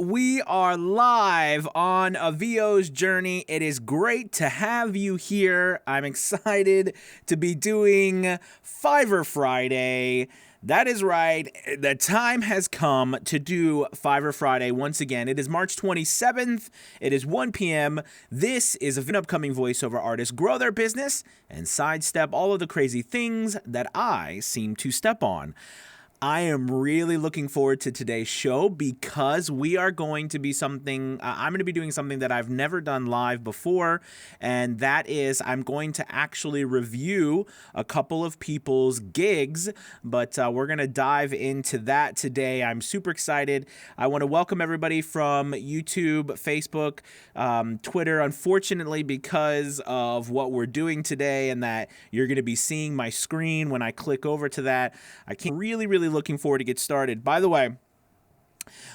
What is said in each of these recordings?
we are live on a VO's journey. It is great to have you here. I'm excited to be doing Fiverr Friday. That is right. The time has come to do Fiverr Friday once again. It is March 27th. It is 1 p.m. This is an upcoming voiceover artist grow their business and sidestep all of the crazy things that I seem to step on. I am really looking forward to today's show because we are going to be I'm going to be doing something that I've never done live before, and that is I'm going to actually review a couple of people's gigs, but we're going to dive into that today. I'm super excited. I want to welcome everybody from YouTube, Facebook, Twitter. Unfortunately, because of what we're doing today and that you're going to be seeing my screen when I click over to that, I can't really looking forward to get started. By the way,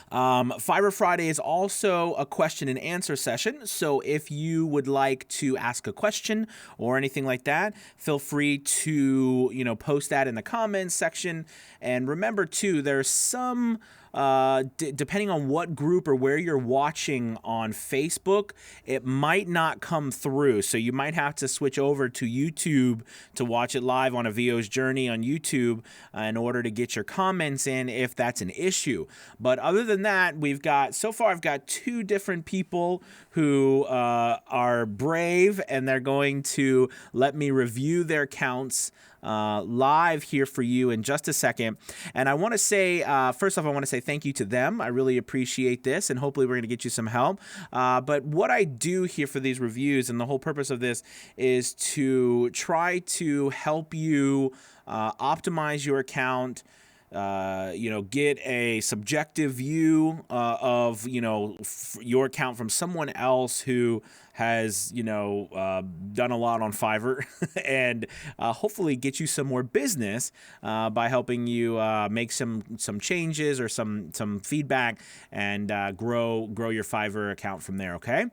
Fiverr Friday is also a question and answer session. So if you would like to ask a question or anything like that, feel free to, post that in the comments section. And remember too, there's some depending on what group or where you're watching on Facebook, it might not come through. So you might have to switch over to YouTube to watch it live on a VO's journey on YouTube in order to get your comments in if that's an issue. But other than that, I've got two different people who are brave, and they're going to let me review their counts live here for you in just a second. And I want to say, first off, I want to say thank you to them. I really appreciate this, and hopefully we're going to get you some help. But what I do here for these reviews, and the whole purpose of this, is to try to help you optimize your account, get a subjective view of, your account from someone else who has, done a lot on Fiverr and hopefully get you some more business by helping you make some changes or some feedback and grow your Fiverr account from there, okay?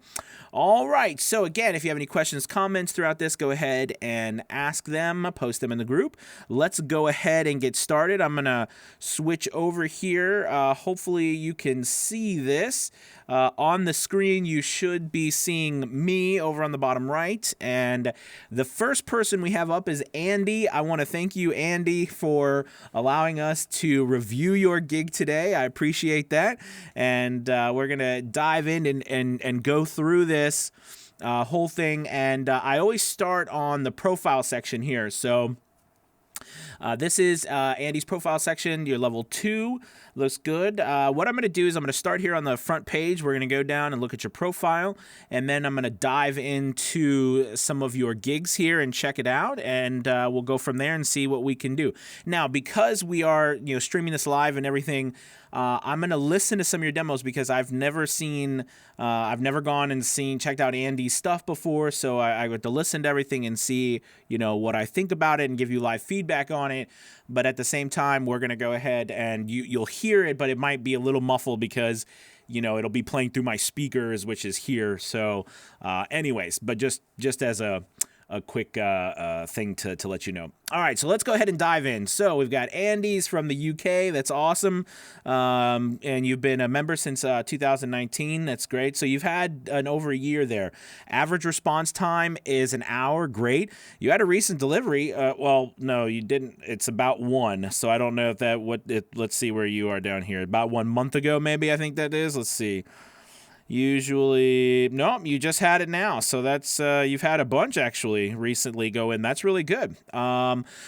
All right, so again, if you have any questions, comments throughout this, go ahead and ask them, post them in the group. Let's go ahead and get started. I'm going to switch over here. Hopefully you can see this. On the screen, you should be seeing me over on the bottom right. And the first person we have up is Andy. I want to thank you, Andy, for allowing us to review your gig today. I appreciate that. And we're going to dive in and go through this whole thing. And I always start on the profile section here. So this is Andy's profile section. You're level 2. Looks good. What I'm going to do is I'm going to start here on the front page. We're going to go down and look at your profile, and then I'm going to dive into some of your gigs here and check it out, and we'll go from there and see what we can do. Now, because we are streaming this live and everything, I'm going to listen to some of your demos because I've never gone and checked out Andy's stuff before, so I got to listen to everything and see, what I think about it and give you live feedback on it. But at the same time, we're going to go ahead and you'll hear it, but it might be a little muffled because, it'll be playing through my speakers, which is here. So anyways, but just as a quick thing to let you know. All right, so let's go ahead and dive in. So we've got Andy's from the UK. That's awesome. And you've been a member since 2019. That's great. So you've had over a year there. Average response time is an hour. Great. You had a recent delivery. Well, no, you didn't. It's about 1. So I don't know if let's see where you are down here. About 1 month ago, maybe, I think that is. Let's see. Usually, no, you just had it now. So that's, you've had a bunch actually recently go in. That's really good.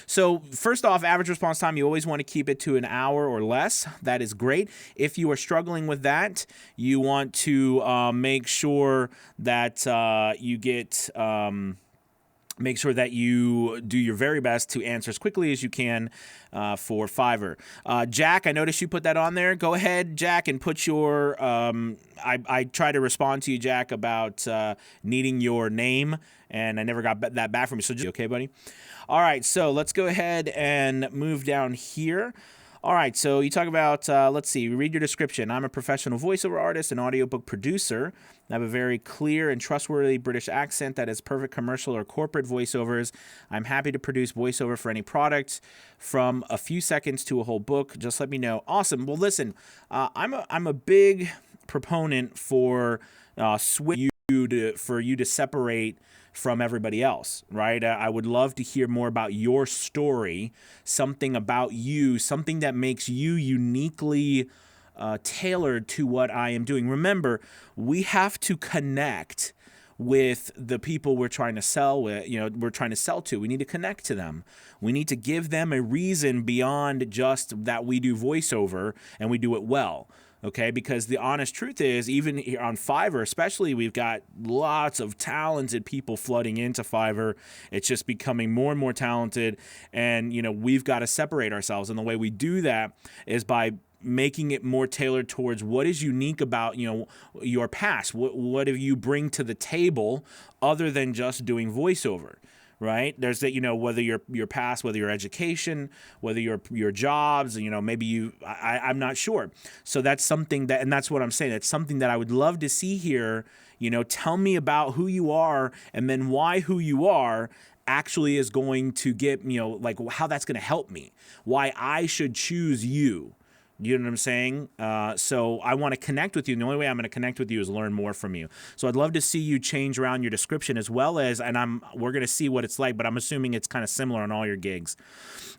So first off, average response time, you always want to keep it to an hour or less. That is great. If you are struggling with that, you want to make sure that you get... Make sure that you do your very best to answer as quickly as you can for Fiverr. Jack, I noticed you put that on there. Go ahead, Jack, and put your... I tried to respond to you, Jack, about needing your name, and I never got that back from you. So, okay, buddy? All right, so let's go ahead and move down here. All right, so you talk about, let's see, read your description. I'm a professional voiceover artist and audiobook producer. I have a very clear and trustworthy British accent that is perfect commercial or corporate voiceovers. I'm happy to produce voiceover for any product from a few seconds to a whole book. Just let me know. Awesome. Well, listen, I'm a big proponent for for you to separate from everybody else, right? I would love to hear more about your story, something about you, something that makes you uniquely tailored to what I am doing. Remember, we have to connect with the people we're trying to sell we're trying to sell to. We need to connect to them. We need to give them a reason beyond just that we do voiceover and we do it well. Okay, because the honest truth is, even here on Fiverr especially, we've got lots of talented people flooding into Fiverr. It's just becoming more and more talented, and we've got to separate ourselves. And the way we do that is by making it more tailored towards what is unique about your past. What do you bring to the table other than just doing voiceover? Right? There's that, whether your past, whether your education, whether your jobs, maybe I'm not sure. So that's something and that's what I'm saying. It's something that I would love to see here. Tell me about who you are, and then why who you are actually is going to get, like how that's going to help me, why I should choose you. You know what I'm saying? So I want to connect with you. And the only way I'm going to connect with you is learn more from you. So I'd love to see you change around your description as well as, we're going to see what it's like, but I'm assuming it's kind of similar on all your gigs.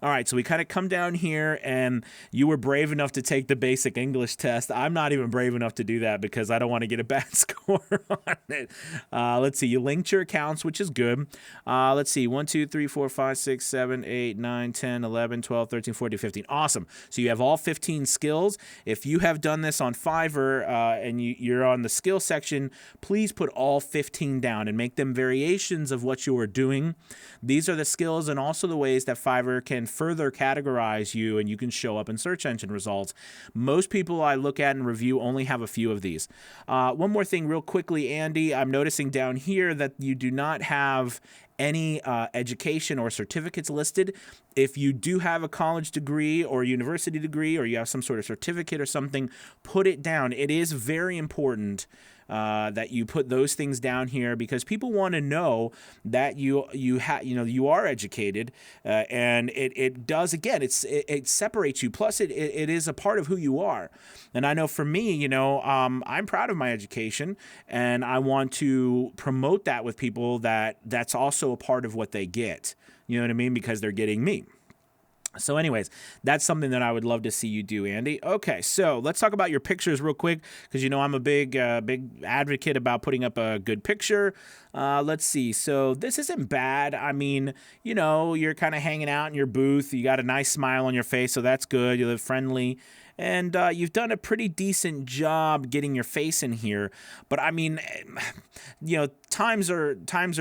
All right, so we kind of come down here, and you were brave enough to take the basic English test. I'm not even brave enough to do that because I don't want to get a bad score on it. Let's see. You linked your accounts, which is good. Let's see. 1, 2, 3, 4, 5, 6, 7, 8, 9, 10, 11, 12, 13, 14, 15. Awesome. So you have all 15 skills. If you have done this on Fiverr and you're on the skill section, please put all 15 down and make them variations of what you are doing. These are the skills and also the ways that Fiverr can further categorize you, and you can show up in search engine results. Most people I look at and review only have a few of these. One more thing real quickly, Andy, I'm noticing down here that you do not have any education or certificates listed. If you do have a college degree or a university degree, or you have some sort of certificate or something, put it down. It is very important that you put those things down here, because people want to know that you are educated, and it does, again, it separates you. Plus, it is a part of who you are. And I know for me, I'm proud of my education, and I want to promote that with people, that's also a part of what they get. You know what I mean? Because they're getting me. So anyways, that's something that I would love to see you do, Andy. Okay, so let's talk about your pictures real quick, because I'm a big advocate about putting up a good picture. Let's see. So this isn't bad. I mean, you're kind of hanging out in your booth. You got a nice smile on your face, so that's good. You look friendly. And you've done a pretty decent job getting your face in here. But I mean, times are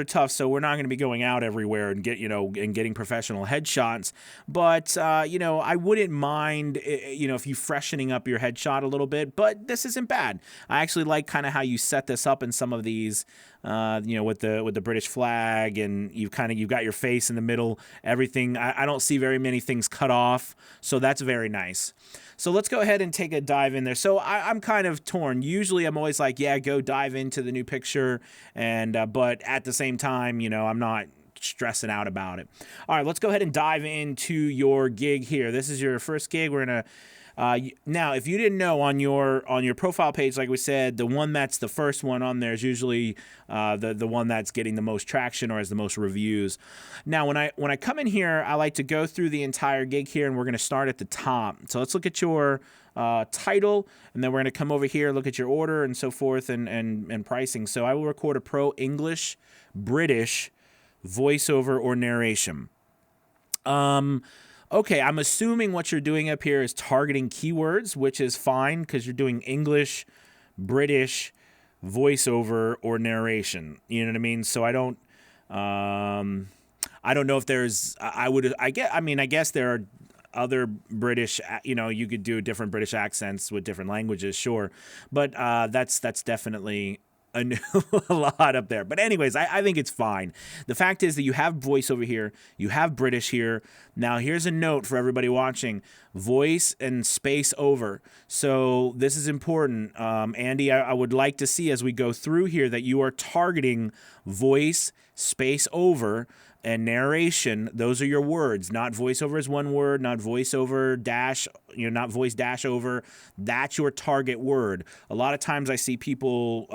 tough, so we're not going to be going out everywhere and getting professional headshots. But I wouldn't mind if you freshening up your headshot a little bit. But this isn't bad. I actually like kind of how you set this up in some of these. With the British flag, and you've got your face in the middle. Everything. I don't see very many things cut off, so that's very nice. So let's go ahead and take a dive in there. So I'm kind of torn. Usually I'm always like, yeah, go dive into the new picture, and but at the same time, I'm not stressing out about it. All right, let's go ahead and dive into your gig here. This is your first gig. We're gonna. Now, if you didn't know, on your profile page, like we said, the one that's the first one on there is usually the one that's getting the most traction or has the most reviews. Now, when I come in here, I like to go through the entire gig here, and we're going to start at the top. So let's look at your title, and then we're going to come over here, look at your order and so forth, and pricing. So I will record a pro English, British, voiceover, or narration. Okay, I'm assuming what you're doing up here is targeting keywords, which is fine because you're doing English, British, voiceover, or narration. You know what I mean? So I don't know if there's. I guess there are other British. You could do different British accents with different languages, sure, but that's definitely a lot up there. But anyways, I think it's fine. The fact is that you have voice over here, you have British here. Now here's a note for everybody watching: voice and space over. So this is important. Andy, I would like to see as we go through here that you are targeting voice, space over, and narration, those are your words. Not voiceover is one word, not voiceover dash, not voice dash over. That's your target word. A lot of times I see people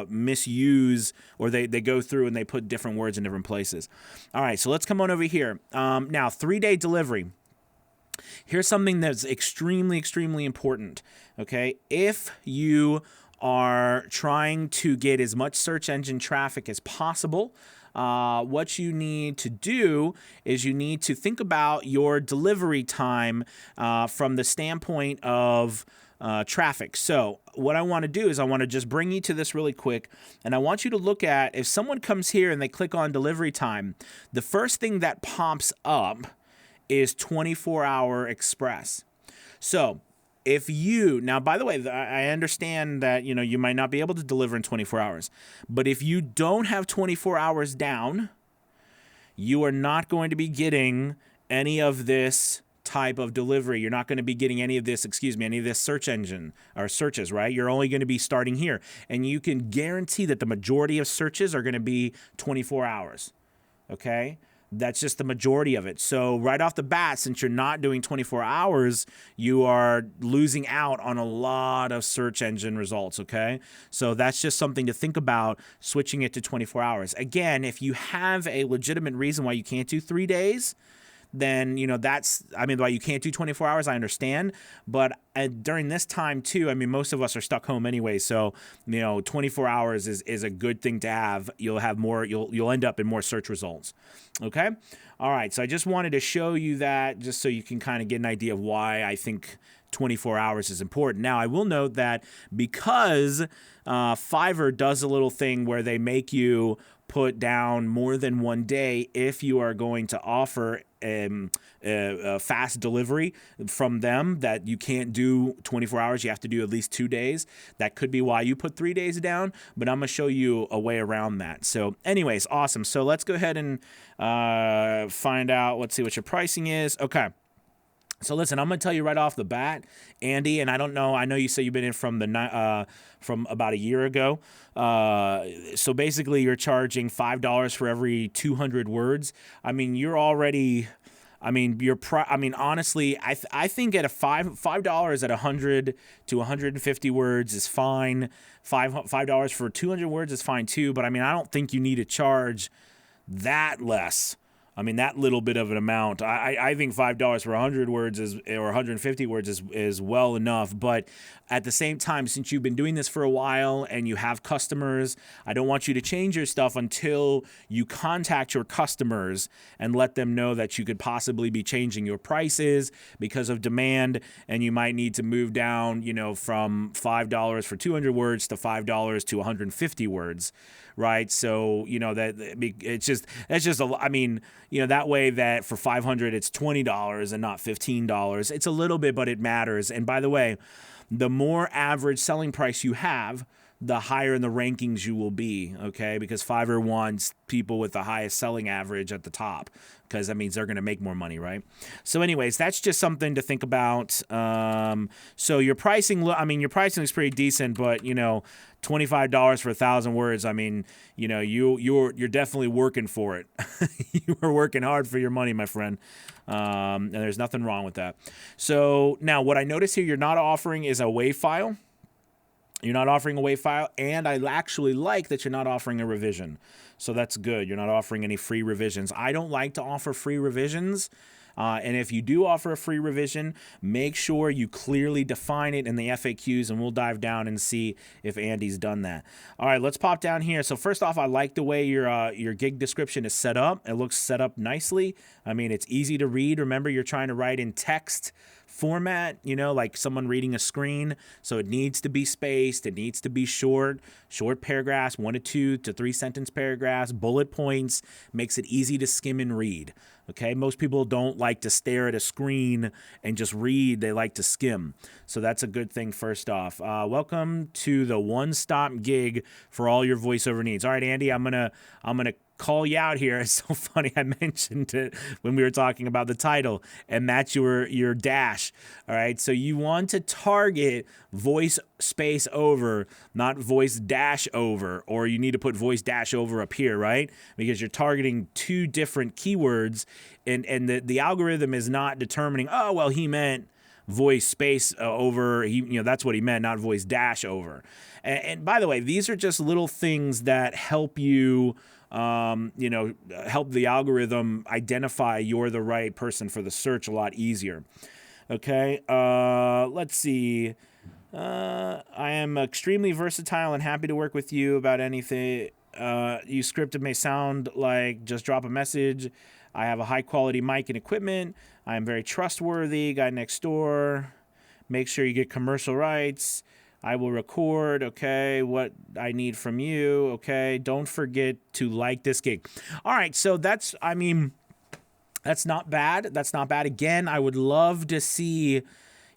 misuse, or they go through and they put different words in different places. All right, so let's come on over here. Now, 3-day delivery. Here's something that's extremely, extremely important, okay? If you are trying to get as much search engine traffic as possible, what you need to do is you need to think about your delivery time from the standpoint of traffic. So what I want to do is I want to just bring you to this really quick, and I want you to look at, if someone comes here and they click on delivery time, the first thing that pops up is 24-hour express. So if you, now, by the way, I understand that, you might not be able to deliver in 24 hours, but if you don't have 24 hours down, you are not going to be getting any of this type of delivery. You're not going to be getting any of this, any of this search engine or searches, right? You're only going to be starting here. And you can guarantee that the majority of searches are going to be 24 hours, okay? That's just the majority of it. So right off the bat, since you're not doing 24 hours, you are losing out on a lot of search engine results, okay? So that's just something to think about, switching it to 24 hours. Again, if you have a legitimate reason why you can't do 3 days, then, why you can't do 24 hours, I understand. But during this time too, most of us are stuck home anyway. So, 24 hours is a good thing to have. You'll have more, you'll end up in more search results. Okay. All right. So I just wanted to show you that just so you can kind of get an idea of why I think 24 hours is important. Now, I will note that because Fiverr does a little thing where they make you put down more than 1 day if you are going to offer a fast delivery from them, that you can't do 24 hours. You have to do at least 2 days. That could be why you put 3 days down, but I'm going to show you a way around that. So anyways, awesome. So let's go ahead and find out. Let's see what your pricing is. Okay. So listen, I'm going to tell you right off the bat, Andy, and I don't know, I know you say you've been in from about a year ago. So basically you're charging $5 for every 200 words. You're already, honestly, I think at a $5 at 100 to 150 words is fine. $5 for 200 words is fine too, but I don't think you need to charge that less. That little bit of an amount. I think $5 for 100 words or 150 words is well enough. But at the same time, since you've been doing this for a while and you have customers, I don't want you to change your stuff until you contact your customers and let them know that you could possibly be changing your prices because of demand, and you might need to move down, from $5 for 200 words to $5 to 150 words. Right. So, that's just that way that for 500, it's $20 and not $15. It's a little bit, but it matters. And by the way, the more average selling price you have, the higher in the rankings you will be, okay? Because Fiverr wants people with the highest selling average at the top, because that means they're going to make more money, right? So anyways, that's just something to think about. So your pricing is pretty decent, but, $25 for 1,000 words. You're definitely working for it. You are working hard for your money, my friend. And there's nothing wrong with that. So now what I notice here, you're not offering is a WAV file. You're not offering a WAV file, and I actually like that you're not offering a revision. So that's good. You're not offering any free revisions. I don't like to offer free revisions. And if you do offer a free revision, make sure you clearly define it in the FAQs, and we'll dive down and see if Andy's done that. All right, let's pop down here. So first off, I like the way your gig description is set up. It looks set up nicely. It's easy to read. Remember, you're trying to write in text format, like someone reading a screen. So it needs to be spaced. It needs to be short paragraphs, 1 to 2 to 3 sentence paragraphs, bullet points, makes it easy to skim and read. Okay, most people don't like to stare at a screen and just read. They like to skim. So that's a good thing first off. Welcome to the one-stop gig for all your voiceover needs. All right, Andy, I'm gonna call you out here. It's so funny. I mentioned it when we were talking about the title, and that's your dash. All right. So you want to target voice space over, not voice dash over, or you need to put voice dash over up here, right? Because you're targeting two different keywords, and the algorithm is not determining, oh, well, he meant voice space over, that's what he meant, not voice dash over. And by the way, these are just little things that help you, help the algorithm identify you're the right person for the search a lot easier. Okay, let's see. I am extremely versatile and happy to work with you about anything. You scripted may sound like just drop a message. I have a high quality mic and equipment. I am very trustworthy. Guy next door. Make sure you get commercial rights. I will record, okay, what I need from you, okay. Don't forget to like this gig. All right, so that's not bad. That's not bad. Again, I would love to see,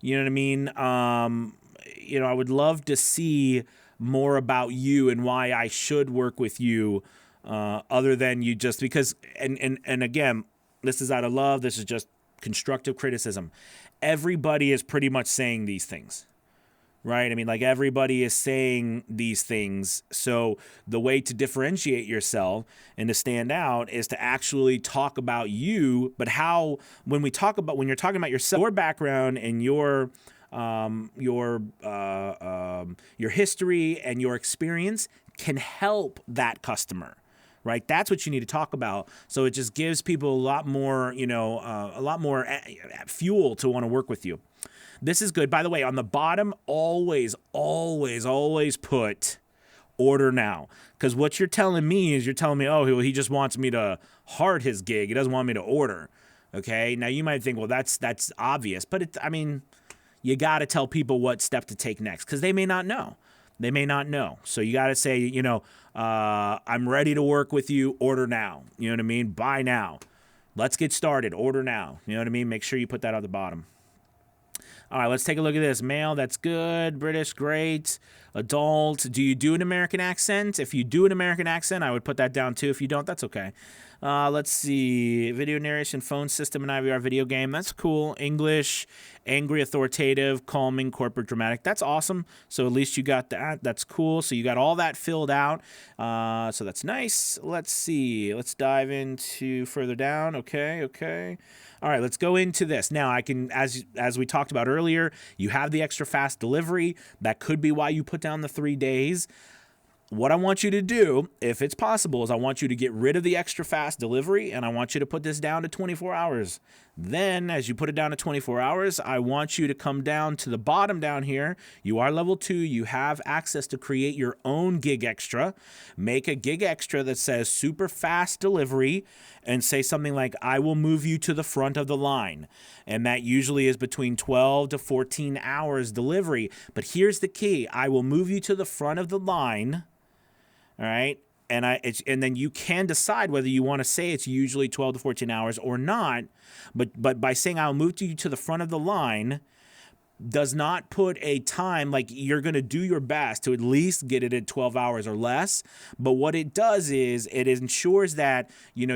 you know what I mean? I would love to see more about you and why I should work with you, other than you just because, and again, this is out of love. This is just constructive criticism. Everybody is pretty much saying these things. Right? I mean, like everybody is saying these things. So the way to differentiate yourself and to stand out is to actually talk about you. But when you're talking about yourself, your background and your history and your experience can help that customer. Right? That's what you need to talk about. So it just gives people a lot more, fuel to want to work with you. This is good. By the way, on the bottom, always, always, always put order now. Because what you're telling me is oh, he just wants me to heart his gig. He doesn't want me to order. Okay? Now, you might think, well, that's obvious. But, you got to tell people what step to take next because they may not know. They may not know. So you got to say, I'm ready to work with you. Order now. You know what I mean? Buy now. Let's get started. Order now. You know what I mean? Make sure you put that at the bottom. All right, let's take a look at this. Male, that's good. British, great. Adult, do you do an American accent? If you do an American accent, I would put that down too. If you don't, that's okay. Let's see. Video narration, phone system, and IVR video game. That's cool. English, angry, authoritative, calming, corporate, dramatic. That's awesome. So at least you got that. That's cool. So you got all that filled out. So that's nice. Let's see. Let's dive into further down. Okay. All right, let's go into this. Now, I can, as we talked about earlier, you have the extra fast delivery. That could be why you put down the 3 days. What I want you to do, if it's possible, is I want you to get rid of the extra fast delivery, and I want you to put this down to 24 hours. Then, as you put it down to 24 hours, I want you to come down to the bottom down here. You are level 2. You have access to create your own gig extra. Make a gig extra that says super fast delivery and say something like, I will move you to the front of the line. And that usually is between 12 to 14 hours delivery. But here's the key. I will move you to the front of the line. All right. And then you can decide whether you want to say it's usually 12 to 14 hours or not. But by saying I'll move you to the front of the line does not put a time, like you're going to do your best to at least get it at 12 hours or less. But what it does is it ensures that, you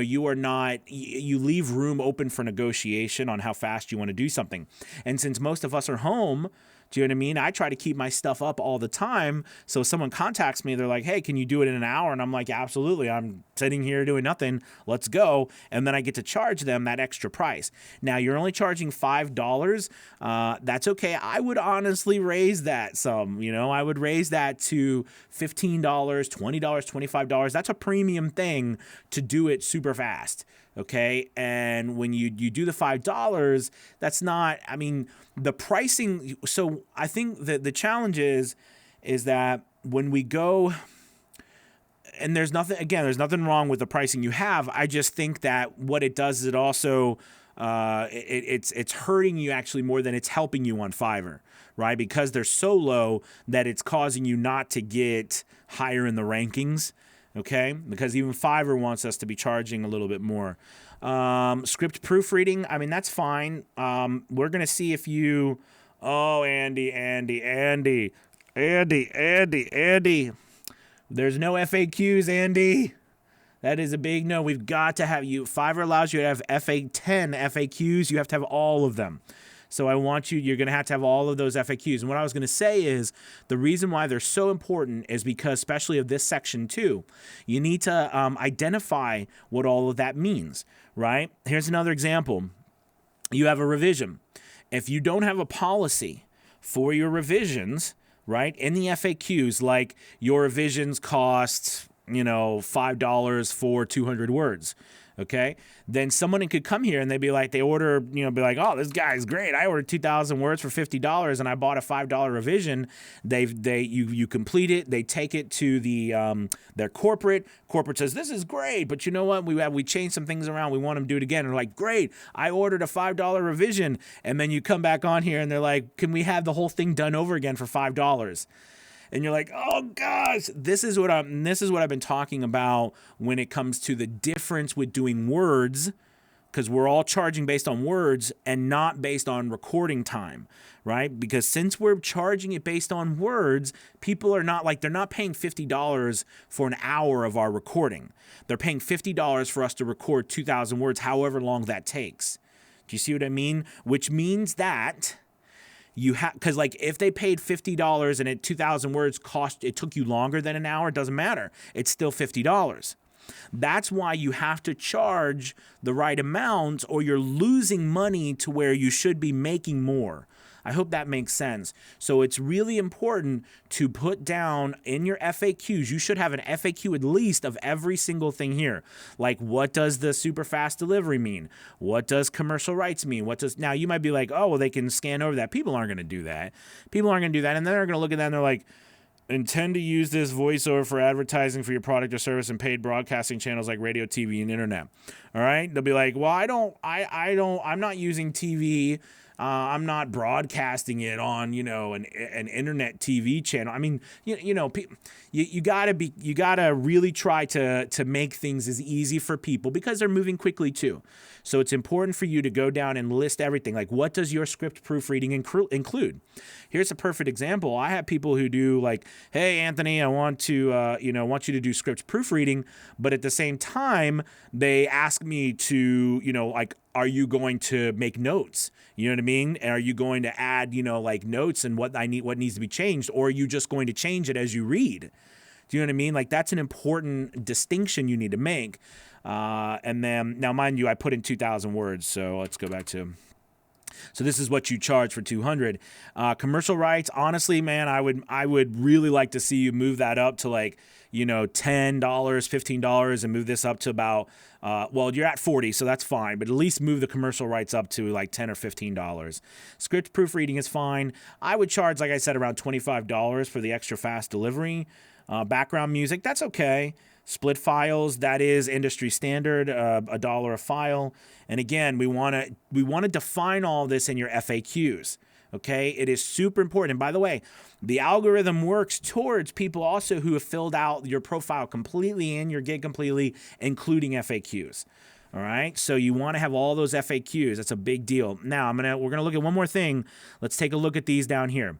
leave room open for negotiation on how fast you want to do something. And since most of us are home, do you know what I mean? I try to keep my stuff up all the time. So if someone contacts me, they're like, hey, can you do it in an hour? And I'm like, absolutely. I'm sitting here doing nothing. Let's go. And then I get to charge them that extra price. Now, you're only charging $5. That's okay. I would honestly raise that some. I would raise that to $15, $20, $25. That's a premium thing to do it super fast. Okay. And when you do the $5, that's not, the pricing. So I think that the challenge is that when we go, and there's nothing wrong with the pricing you have. I just think that what it does is it also, it's hurting you actually more than it's helping you on Fiverr, right? Because they're so low that it's causing you not to get higher in the rankings. Okay, because even Fiverr wants us to be charging a little bit more. Script proofreading, that's fine. We're going to see if you... Oh, Andy. There's no FAQs, Andy. That is a big no. We've got to have you. Fiverr allows you to have 10 FAQs. You have to have all of them. So you're going to have all of those FAQs. And what I was going to say is the reason why they're so important is because, especially of this section too, you need to identify what all of that means, right? Here's another example. You have a revision. If you don't have a policy for your revisions, right, in the FAQs, like your revisions cost, $5 for 200 words, okay, then someone could come here and they'd be like, they order, be like, oh, this guy's great. I ordered 2,000 words for $50 and I bought a $5 revision. You complete it. They take it to their corporate. Corporate says, this is great, but you know what? We changed some things around. We want them to do it again. And they're like, great. I ordered a $5 revision. And then you come back on here and they're like, can we have the whole thing done over again for $5? And you're like, oh gosh, this is what I've been talking about when it comes to the difference with doing words, because we're all charging based on words and not based on recording time, right? Because since we're charging it based on words, people are they're not paying $50 for an hour of our recording. They're paying $50 for us to record 2,000 words, however long that takes. Do you see what I mean? Which means that because if they paid $50 and 2,000 words it took you longer than an hour, it doesn't matter. It's still $50. That's why you have to charge the right amount or you're losing money to where you should be making more. I hope that makes sense. So it's really important to put down in your FAQs. You should have an FAQ at least of every single thing here. Like, what does the super fast delivery mean? What does commercial rights mean? Now you might be like, oh, well, they can scan over that. People aren't going to do that. And then they're going to look at that and they're like, intend to use this voiceover for advertising for your product or service and paid broadcasting channels like radio, TV, and internet. All right. They'll be like, well, I'm not using TV. I'm not broadcasting it on, an internet TV channel. I mean, you gotta really try to make things as easy for people because they're moving quickly too. So it's important for you to go down and list everything. Like, what does your script proofreading include? Here's a perfect example. I have people who do like, hey, Anthony, I want you to do script proofreading, but at the same time, they ask me to, are you going to make notes? You know what I mean? Are you going to add, notes and what needs to be changed? Or are you just going to change it as you read? Do you know what I mean? Like, that's an important distinction you need to make. And then, now mind you, I put in 2,000 words. So let's go back to, so this is what you charge for 200. Commercial rights, honestly, man, I would really like to see you move that up to $10, $15 and move this up to about, you're at 40, so that's fine, but at least move the commercial rights up to like $10 or $15. Script proofreading is fine. I would charge, like I said, around $25 for the extra fast delivery. Background music, that's okay. Split files, that is industry standard, $1 a file. And again, we want to define all this in your FAQs. Okay, it is super important. And by the way, the algorithm works towards people also who have filled out your profile completely and your gig completely, including FAQs. All right, so you want to have all those FAQs. That's a big deal. Now we're gonna look at one more thing. Let's take a look at these down here.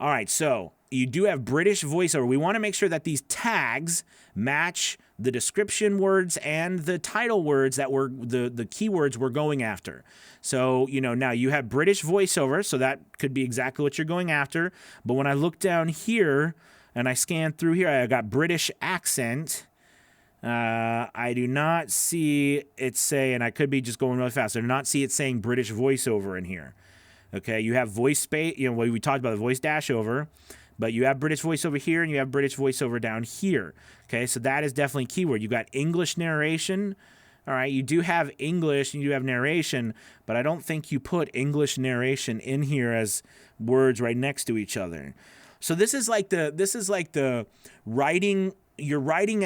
All right, so you do have British voiceover. We want to make sure that these tags match the description words and the title words that were the keywords we're going after. So, now you have British voiceover, so that could be exactly what you're going after. But when I look down here and I scan through here, I got British accent. I do not see it say, and I could be just going really fast, I do not see it saying British voiceover in here. Okay, you have voice space, we talked about the voice dash over, but you have British voiceover here and you have British voiceover down here. Okay, so that is definitely keyword. You got English narration. All right, you do have English and you have narration, but I don't think you put English narration in here as words right next to each other. So this is like the writing. You're writing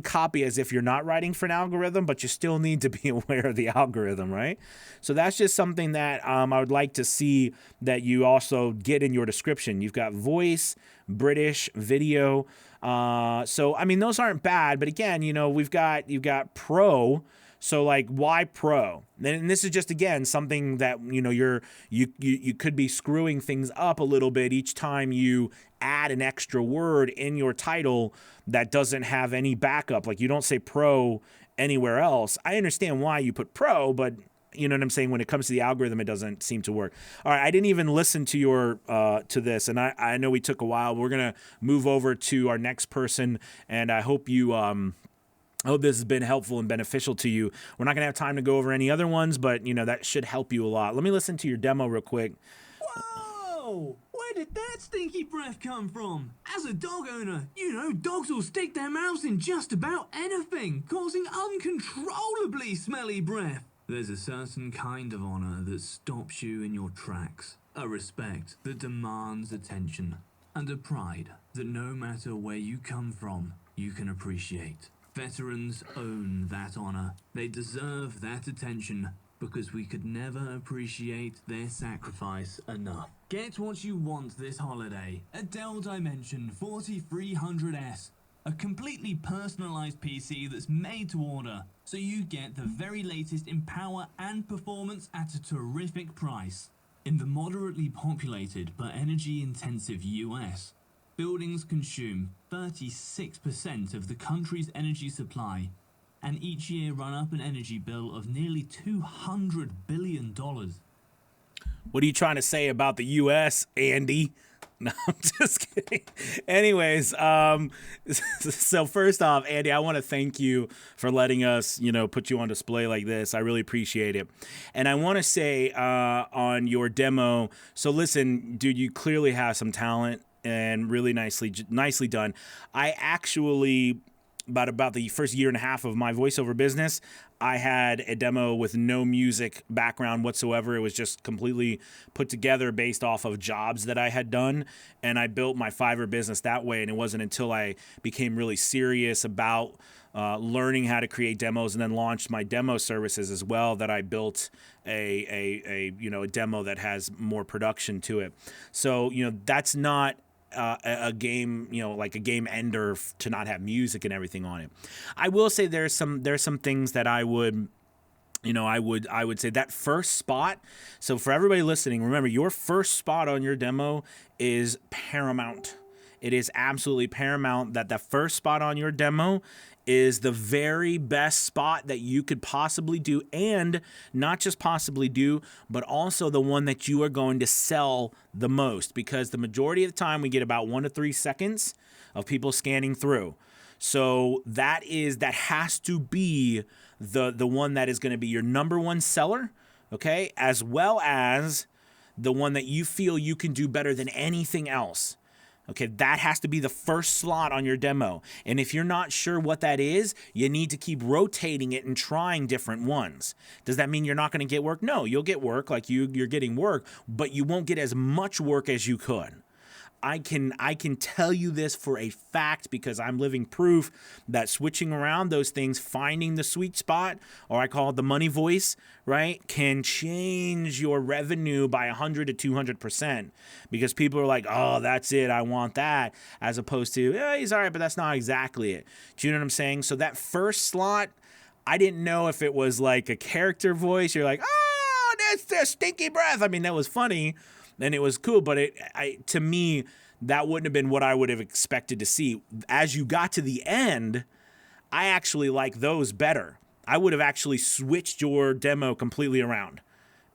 copy as if you're not writing for an algorithm, but you still need to be aware of the algorithm, right? So that's just something that I would like to see that you also get in your description. You've got voice, British, video. So, I mean, those aren't bad, but again, you've got pro. So like, why pro? And this is just, again, something that, you could be screwing things up a little bit each time you add an extra word in your title that doesn't have any backup. Like, you don't say pro anywhere else. I understand why you put pro, but you know what I'm saying? When it comes to the algorithm, it doesn't seem to work. All right, I didn't even listen to your to this, and I know we took a while. We're gonna move over to our next person, and I hope you I hope this has been helpful and beneficial to you. We're not going to have time to go over any other ones, but, that should help you a lot. Let me listen to your demo real quick. Whoa! Where did that stinky breath come from? As a dog owner, dogs will stick their mouths in just about anything, causing uncontrollably smelly breath. There's a certain kind of honor that stops you in your tracks, a respect that demands attention, and a pride that no matter where you come from, you can appreciate. Veterans own that honor. They deserve that attention because we could never appreciate their sacrifice enough. Get what you want this holiday. A Dell Dimension 4300S. A completely personalized PC that's made to order, so you get the very latest in power and performance at a terrific price. In the moderately populated but energy-intensive US, buildings consume 36% of the country's energy supply, and each year run up an energy bill of nearly $200 billion. What are you trying to say about the U.S., Andy? No, I'm just kidding. Anyways, so first off, Andy, I want to thank you for letting us, put you on display like this. I really appreciate it. And I want to say on your demo, so listen, dude, you clearly have some talent and really nicely done. I actually, about the first year and a half of my voiceover business, I had a demo with no music background whatsoever. It was just completely put together based off of jobs that I had done, and I built my Fiverr business that way. And it wasn't until I became really serious about learning how to create demos and then launched my demo services as well that I built a demo that has more production to it. So that's not a game, like a game ender to not have music and everything on it. I will say there's some things that I would say that first spot. So for everybody listening, remember, your first spot on your demo is paramount. It is absolutely paramount that the first spot on your demo is the very best spot that you could possibly do, and not just possibly do, but also the one that you are going to sell the most, because the majority of the time we get about 1 to 3 seconds of people scanning through. So that has to be the one that is going to be your number one seller, okay, as well as the one that you feel you can do better than anything else. Okay, that has to be the first slot on your demo. And if you're not sure what that is, you need to keep rotating it and trying different ones. Does that mean you're not going to get work? No, you'll get work, like you're getting work, but you won't get as much work as you could. I can tell you this for a fact because I'm living proof that switching around those things, finding the sweet spot, or I call it the money voice, right, can change your revenue by 100 to 200%, because people are like, oh, that's it, I want that, as opposed to, he's all right, but that's not exactly it. Do you know what I'm saying? So that first slot, I didn't know if it was like a character voice. You're like, oh, that's the stinky breath. I mean, that was funny. And it was cool, but to me, that wouldn't have been what I would have expected to see. As you got to the end, I actually like those better. I would have actually switched your demo completely around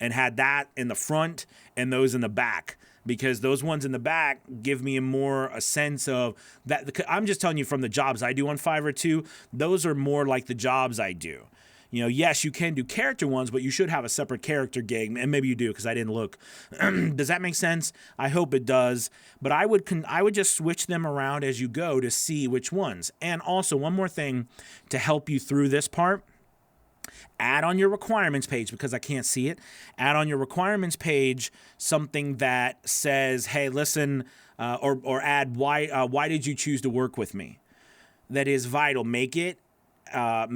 and had that in the front and those in the back, because those ones in the back give me a sense of that. I'm just telling you from the jobs I do on Fiverr too, those are more like the jobs I do. Yes, you can do character ones, but you should have a separate character gig, and maybe you do because I didn't look. Does that make sense? I hope it does. But I would just switch them around as you go to see which ones. And also, one more thing to help you through this part. Add on your requirements page, because I can't see it. Add on your requirements page something that says, "Hey, listen," or add, "Why did you choose to work with me?" That is vital. Make it so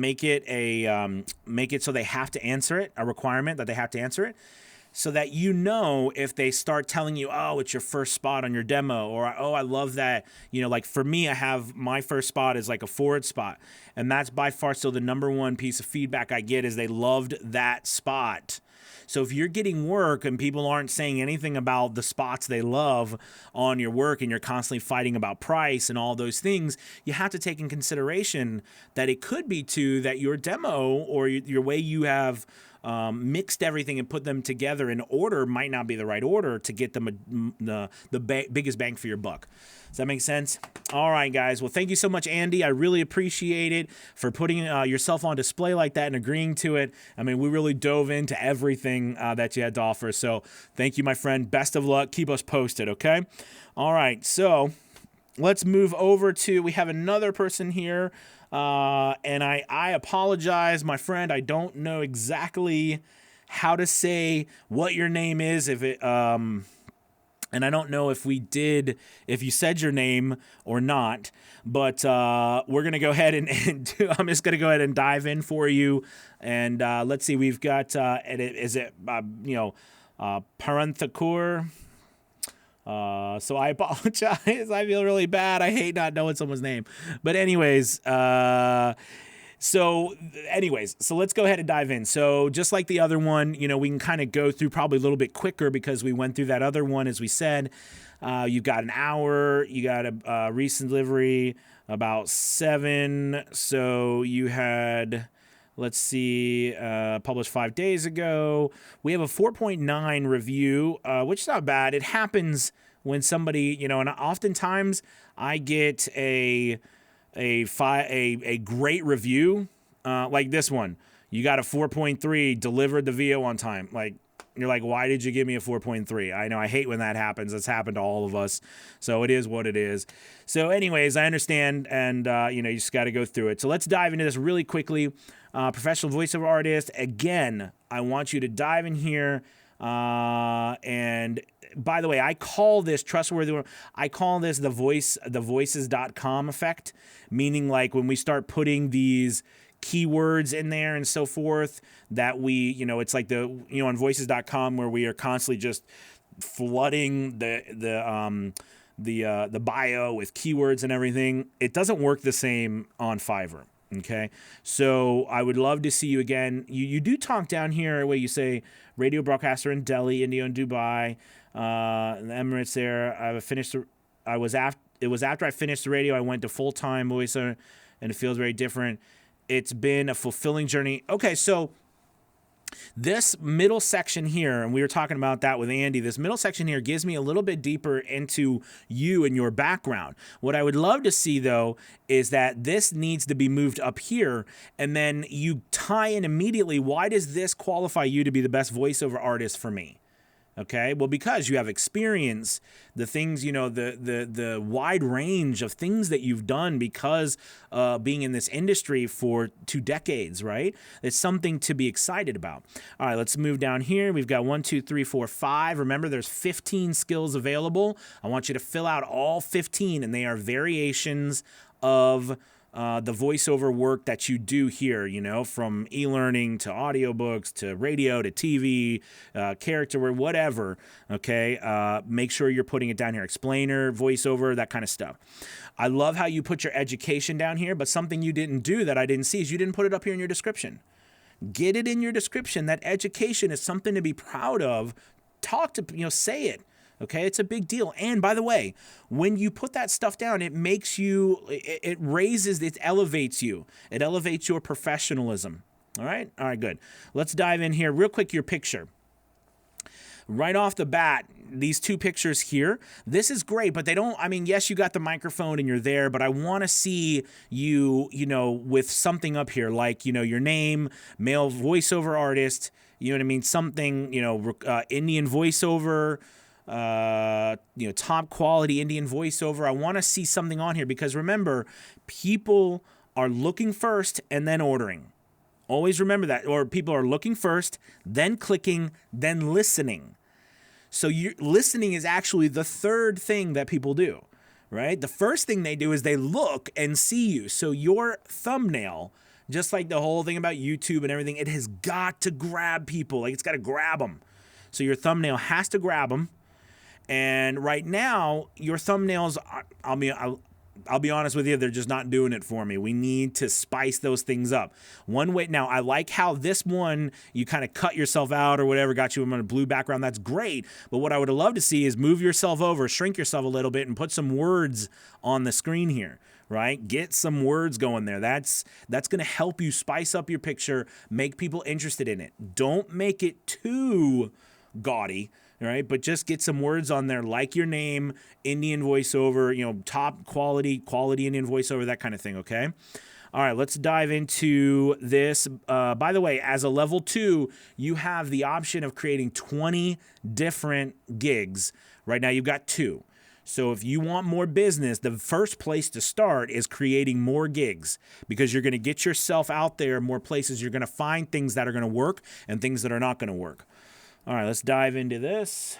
they have to answer it, a requirement that they have to answer it. so that you know if they start telling you, oh, it's your first spot on your demo, or oh, I love that. Like for me, I have my first spot is like a forward spot, and that's by far still the number one piece of feedback I get is they loved that spot. So if you're getting work and people aren't saying anything about the spots they love on your work, and you're constantly fighting about price and all those things, you have to take in consideration that it could be too that your demo or your way you have mixed everything and put them together in order might not be the right order to get them the biggest bang for your buck. Does that make sense? All right, guys. Well, thank you so much, Andy. I really appreciate it for putting yourself on display like that and agreeing to it. I mean, we really dove into everything that you had to offer. So thank you, my friend. Best of luck. Keep us posted, okay? All right. So let's move over to, we have another person here. And I apologize, my friend. I don't know exactly how to say what your name is. And I don't know if you said your name or not, but we're going to go ahead and I'm just going to go ahead and dive in for you. And let's see, we've got, is it Paranthakur? So I apologize. I feel really bad. I hate not knowing someone's name. But anyways, so let's go ahead and dive in. So just like the other one, we can kind of go through probably a little bit quicker because we went through that other one, as we said. You've got an hour. You got a recent delivery about 7. So you had, let's see, published 5 days ago. We have a 4.9 review, which is not bad. It happens when somebody, and oftentimes I get a great review, like this one. You got a 4.3, delivered the VO on time. Like, you're like, why did you give me a 4.3? I know, I hate when that happens. It's happened to all of us. So it is what it is. So anyways, I understand, and you just got to go through it. So let's dive into this really quickly. Professional voiceover artist. Again, I want you to dive in here. And by the way, I call this trustworthy. I call this the voices.com effect, meaning like when we start putting these keywords in there and so forth, that we, it's like on voices.com where we are constantly just flooding the bio with keywords and everything. It doesn't work the same on Fiverr. Okay, so I would love to see you again. You do talk down here where you say radio broadcaster in Delhi, India, and Dubai, the Emirates. There, it was after I finished the radio, I went to full-time voiceover, and it feels very different. It's been a fulfilling journey. Okay, so this middle section here, and we were talking about that with Andy, this middle section here gives me a little bit deeper into you and your background. What I would love to see, though, is that this needs to be moved up here, and then you tie in immediately, why does this qualify you to be the best voiceover artist for me? Okay, well, because you have experience, the things, the wide range of things that you've done because being in this industry for 2 decades, right? It's something to be excited about. All right, let's move down here. We've got 1, 2, 3, 4, 5. Remember, there's 15 skills available. I want you to fill out all 15, and they are variations of the voiceover work that you do here, from e-learning to audiobooks to radio to TV, character work, whatever, okay? Make sure you're putting it down here. Explainer, voiceover, that kind of stuff. I love how you put your education down here, but something you didn't do that I didn't see is you didn't put it up here in your description. Get it in your description. That education is something to be proud of. Talk to, say it. Okay, it's a big deal. And by the way, when you put that stuff down, it makes you, it raises, it elevates you. It elevates your professionalism. All right, good. Let's dive in here real quick, your picture. Right off the bat, these 2 pictures here, this is great, but they don't, yes, you got the microphone and you're there, but I want to see you, with something up here, like, your name, male voiceover artist, you know what I mean? Something, Indian voiceover, top quality Indian voiceover. I want to see something on here because remember, people are looking first and then ordering. Always remember that. Or people are looking first, then clicking, then listening. So listening is actually the third thing that people do, right? The first thing they do is they look and see you. So your thumbnail, just like the whole thing about YouTube and everything, it has got to grab people. Like, it's got to grab them. So your thumbnail has to grab them. And right now, your thumbnails, I'll be honest with you, they're just not doing it for me. We need to spice those things up. One way, now I like how this one, you kind of cut yourself out or whatever, got you on a blue background. That's great. But what I would love to see is move yourself over, shrink yourself a little bit, and put some words on the screen here. Right? Get some words going there. That's going to help you spice up your picture, make people interested in it. Don't make it too gaudy. All right, but just get some words on there like your name, Indian voiceover, top quality Indian voiceover, that kind of thing, okay? All right, let's dive into this. By the way, as a level 2, you have the option of creating 20 different gigs. Right now, you've got 2. So if you want more business, the first place to start is creating more gigs, because you're going to get yourself out there more places. You're going to find things that are going to work and things that are not going to work. All right, let's dive into this.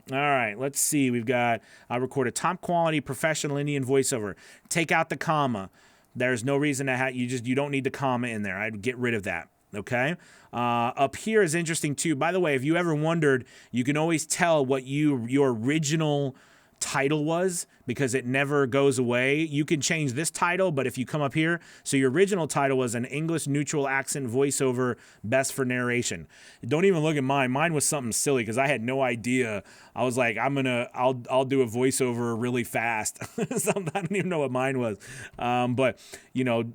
All right, let's see. We've got, I record a top quality professional Indian voiceover. Take out the comma. There's no reason to have, you don't need the comma in there. I'd get rid of that. Okay. Up here is interesting too. By the way, if you ever wondered, you can always tell what your original title was, because it never goes away. You can change this title, but if you come up here, so your original title was an English neutral accent voiceover, best for narration. Don't even look at mine. Mine was something silly because I had no idea. I was like, I'll do a voiceover really fast. Something, I don't even know what mine was. But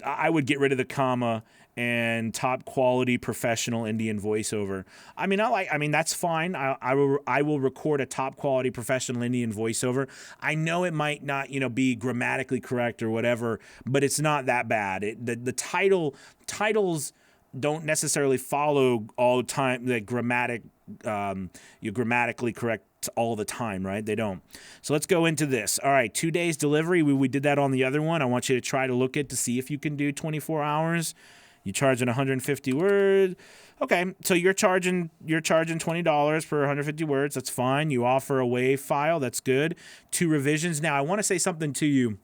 I would get rid of the comma and top quality professional Indian voiceover. I mean, that's fine. I will record a top quality professional Indian voiceover. I know it might not, be grammatically correct or whatever, but it's not that bad. The titles don't necessarily follow all the time, the you're grammatically correct all the time, right? They don't. So let's go into this. All right, 2 days delivery. We did that on the other one. I want you to try to look at to see if you can do 24 hours. You charging 150 words. Okay, so you're charging $20 per 150 words. That's fine. You offer a WAV file. That's good. 2 revisions. Now I want to say something to you,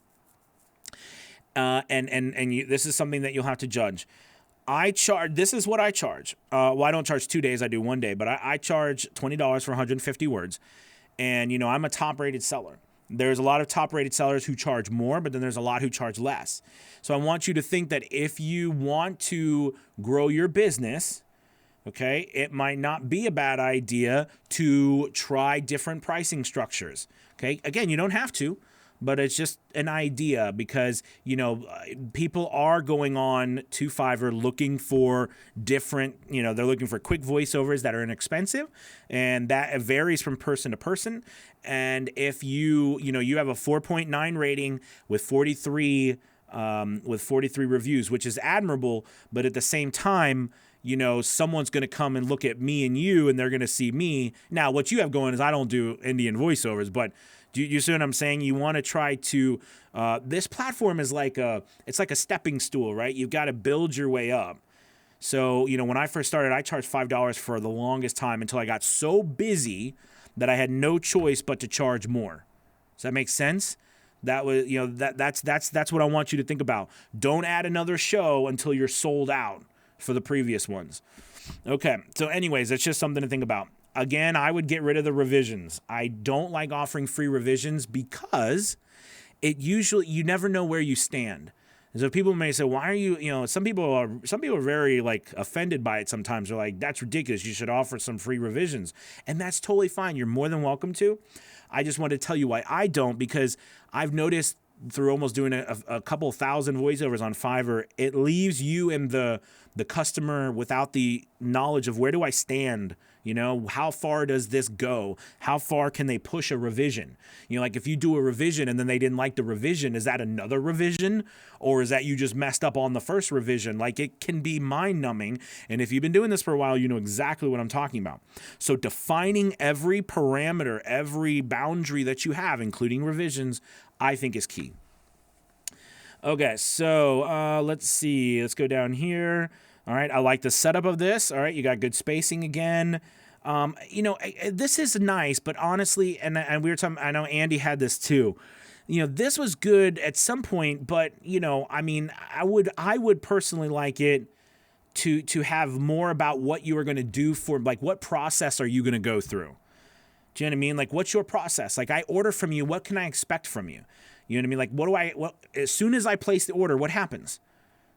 this is something that you'll have to judge. This is what I charge. Well, I don't charge 2 days. I do 1 day, but I charge $20 for 150 words, and I'm a top-rated seller. There's a lot of top-rated sellers who charge more, but then there's a lot who charge less. So I want you to think that if you want to grow your business, okay, it might not be a bad idea to try different pricing structures. Okay, again, you don't have to, but it's just an idea, because people are going on to Fiverr looking for different, they're looking for quick voiceovers that are inexpensive, and that varies from person to person. And if you have a 4.9 rating with 43 reviews, which is admirable, but at the same time, someone's going to come and look at me and you, and they're going to see me. Now, what you have going is I don't do Indian voiceovers, but do you see what I'm saying? You want to try to, this platform is it's like a stepping stool, right? You've got to build your way up. So, when I first started, I charged $5 for the longest time until I got so busy that I had no choice but to charge more. Does that make sense? That was, that's what I want you to think about. Don't add another show until you're sold out for the previous ones. Okay. So anyways, that's just something to think about. Again, I would get rid of the revisions. I don't like offering free revisions because you never know where you stand. And so people may say, why are you, some people are very offended by it sometimes. They're like, that's ridiculous. You should offer some free revisions. And that's totally fine. You're more than welcome to. I just want to tell you why I don't, because I've noticed through almost doing a couple thousand voiceovers on Fiverr, it leaves you and the customer without the knowledge of where do I stand? How far does this go? How far can they push a revision? If you do a revision and then they didn't like the revision, is that another revision? Or is that you just messed up on the first revision? It can be mind numbing. And if you've been doing this for a while, you know exactly what I'm talking about. So defining every parameter, every boundary that you have, including revisions, I think is key. Okay, so let's see. Let's go down here. All right, I like the setup of this. All right, you got good spacing again. This is nice, but honestly, and we were talking, I know Andy had this too. This was good at some point, but I would personally like it to have more about what you are going to do for, like, what process are you going to go through? Do you know what I mean? Like, what's your process? Like, I order from you. What can I expect from you? You know what I mean? Like, what as soon as I place the order, what happens?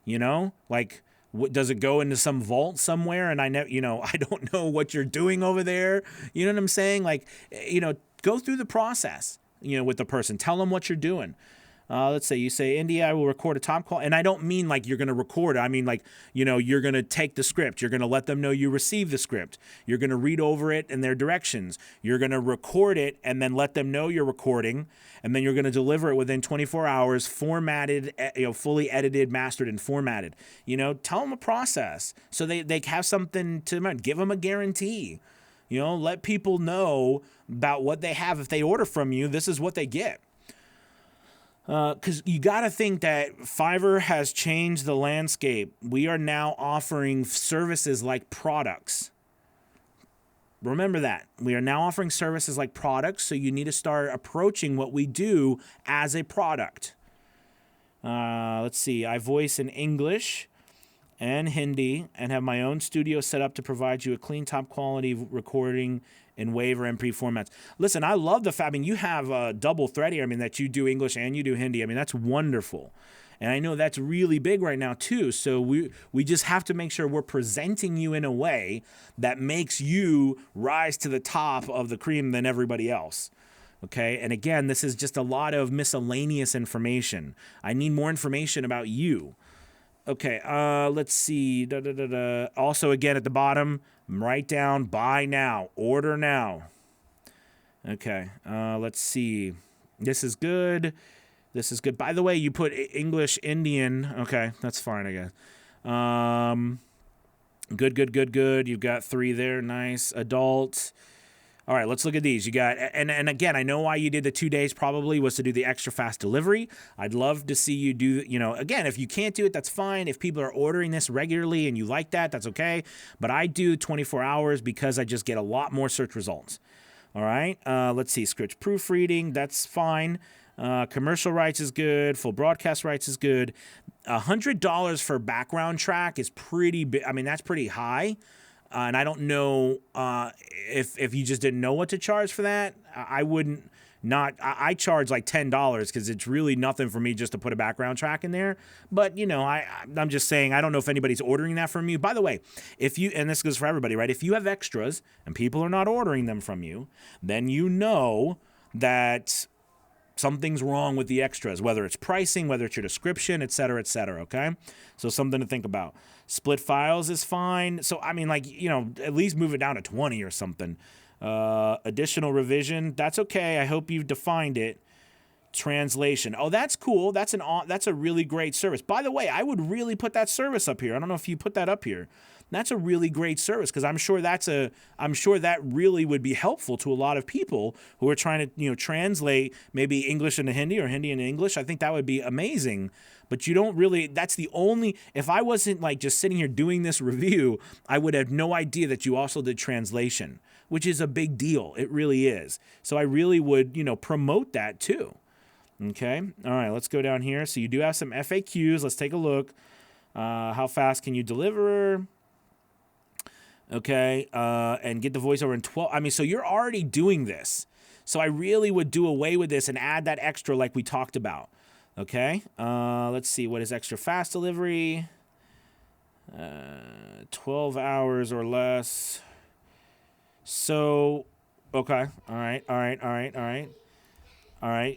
You know, like, what, does it go into some vault somewhere? And I know, I don't know what you're doing over there. You know what I'm saying? Like, go through the process, with the person. Tell them what you're doing. Let's say you say, India, I will record a top call. And I don't mean like you're going to record. I mean, like, you're going to take the script. You're going to let them know you received the script. You're going to read over it and their directions. You're going to record it and then let them know you're recording. And then you're going to deliver it within 24 hours, formatted, fully edited, mastered, and formatted. Tell them a process so they have something to give them a guarantee. Let people know about what they have. If they order from you, this is what they get. Because you got to think that Fiverr has changed the landscape. We are now offering services like products. Remember that. We are now offering services like products, so you need to start approaching what we do as a product. Let's see. I voice in English and Hindi and have my own studio set up to provide you a clean, top quality recording in waiver MP formats. Listen, I love the fact, you have a double thread here. That you do English and you do Hindi. That's wonderful. And I know that's really big right now too. So we just have to make sure we're presenting you in a way that makes you rise to the top of the cream than everybody else. Okay. And again, this is just a lot of miscellaneous information. I need more information about you. Okay, let's see. Also, again, at the bottom, write down buy now, order now. Okay, let's see. This is good. This is good. By the way, you put English, Indian. Okay, that's fine, I guess. Good. You've got 3 there. Nice. Adult. All right, let's look at these. You got, and again, I know why you did the 2 days probably was to do the extra fast delivery. I'd love to see you do, again, if you can't do it, that's fine. If people are ordering this regularly and you like that, that's okay. But I do 24 hours because I just get a lot more search results. All right, let's see, script proofreading, that's fine. Commercial rights is good. Full broadcast rights is good. $100 for background track is pretty big. That's pretty high. And I don't know if you just didn't know what to charge for that. I wouldn't not. I charge like $10 because it's really nothing for me just to put a background track in there. But I'm just saying, I don't know if anybody's ordering that from you. By the way, and this goes for everybody, right? If you have extras and people are not ordering them from you, then you know that something's wrong with the extras, whether it's pricing, whether it's your description, et cetera, okay? So something to think about. Split files is fine. So, at least move it down to 20 or something. Additional revision, that's okay. I hope you've defined it. Translation. Oh, that's cool. That's a really great service. By the way, I would really put that service up here. I don't know if you put that up here. That's a really great service because I'm sure that really would be helpful to a lot of people who are trying to, translate maybe English into Hindi or Hindi into English. I think that would be amazing. But you don't really, that's the only, if I wasn't like just sitting here doing this review, I would have no idea that you also did translation, which is a big deal. It really is. So I really would, promote that too. Okay. All right, let's go down here. So you do have some FAQs. Let's take a look. How fast can you deliver? Okay. And get the voiceover in 12. So you're already doing this. So I really would do away with this and add that extra like we talked about. Okay. Let's see. What is extra fast delivery? 12 hours or less. So, okay. All right.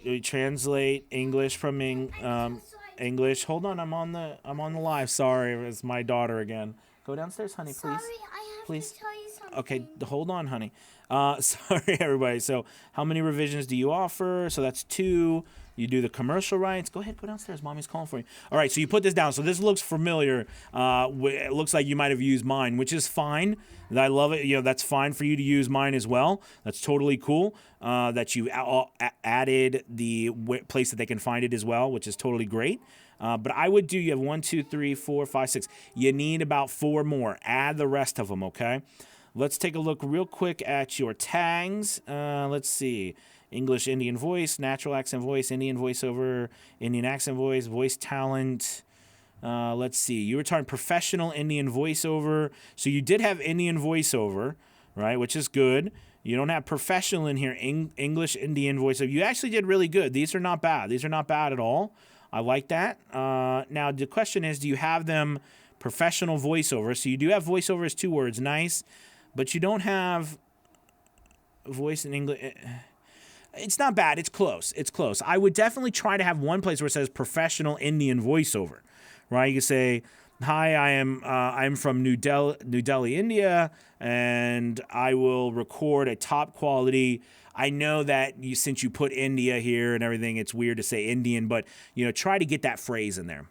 We translate English from English. Hold on. I'm on the live. Sorry. It's my daughter again. Go downstairs, honey, please. Sorry, I have Please. to tell you something. Okay, hold on, honey. Sorry, everybody. So how many revisions do you offer? So that's 2. You do the commercial rights. Go ahead, go downstairs. Mommy's calling for you. All right, so you put this down. So this looks familiar. It looks like you might have used mine, which is fine. I love it. That's fine for you to use mine as well. That's totally cool that you added the place that they can find it as well, which is totally great. But I would do, you have 1, 2, 3, 4, 5, 6. You need about 4 more. Add the rest of them, okay? Let's take a look real quick at your tags. Let's see. English, Indian voice, natural accent voice, Indian voiceover, Indian accent voice, voice talent. Let's see. You were talking professional Indian voiceover. So you did have Indian voiceover, right? Which is good. You don't have professional in here, English Indian voiceover. You actually did really good. These are not bad. These are not bad at all. I like that. Now, the question is, do you have them professional voiceover? So you do have voiceover as 2 words. Nice. But you don't have voice in English. It's not bad. It's close. It's close. I would definitely try to have one place where it says professional Indian voiceover, right? You can say, "Hi, I'm from New Delhi, India, and I will record a top quality." I know that since you put India here and everything, it's weird to say Indian, but try to get that phrase in there.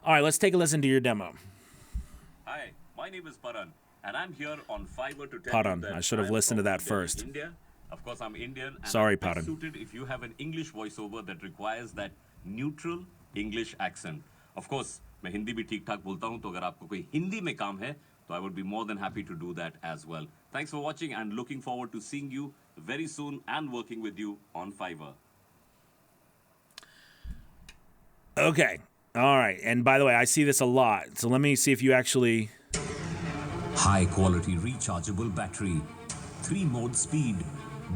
All right, let's take a listen to your demo. Hi, my name is Paran, and I'm here on Fiverr to tell Paran, you that I should have I'm listened to from that New Delhi, first. India. Of course, I'm Indian. And Sorry, I'm Paran. suited if you have an English voiceover that requires that neutral English accent. Of course, मैं हिंदी भी ठीक ठाक बोलता हूँ, तो अगर आपको कोई हिंदी में काम है, तो I would be more than happy to do that as well. Thanks for watching and looking forward to seeing you very soon and working with you on Fiverr. Okay. All right. And by the way, I see this a lot. So let me see if you actually... High quality rechargeable battery, 3-mode speed,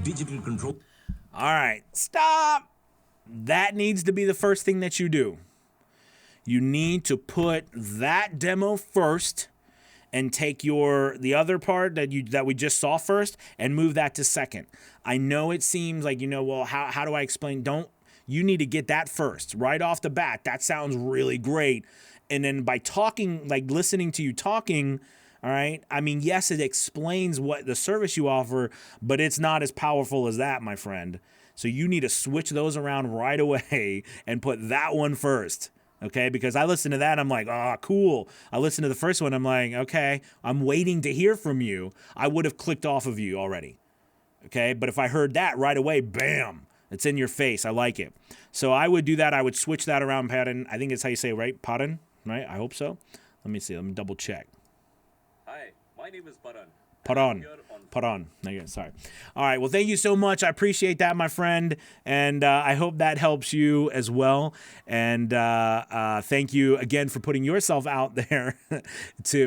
digital control. All right. Stop. That needs to be the first thing that you do. You need to put that demo first and take the other part that we just saw first and move that to second. I know it seems like, well, how do I explain? You need to get that first, right off the bat. That sounds really great. And then by talking, like listening to you talking, all right, I mean, yes, it explains what the service you offer, but it's not as powerful as that, my friend. So you need to switch those around right away and put that one first. Okay, because I listened to that, I'm like, oh, cool. I listened to the first one, I'm like, okay, I'm waiting to hear from you. I would have clicked off of you already. Okay, but if I heard that right away, bam, it's in your face. I like it. So I would do that. I would switch that around, Paran. I think it's how you say it, right? Paran, right? I hope so. Let me see. Let me double check. Hi, my name is Paran. Paran. Paran. Sorry. All right. Well, thank you so much. I appreciate that, my friend. And I hope that helps you as well. And thank you again for putting yourself out there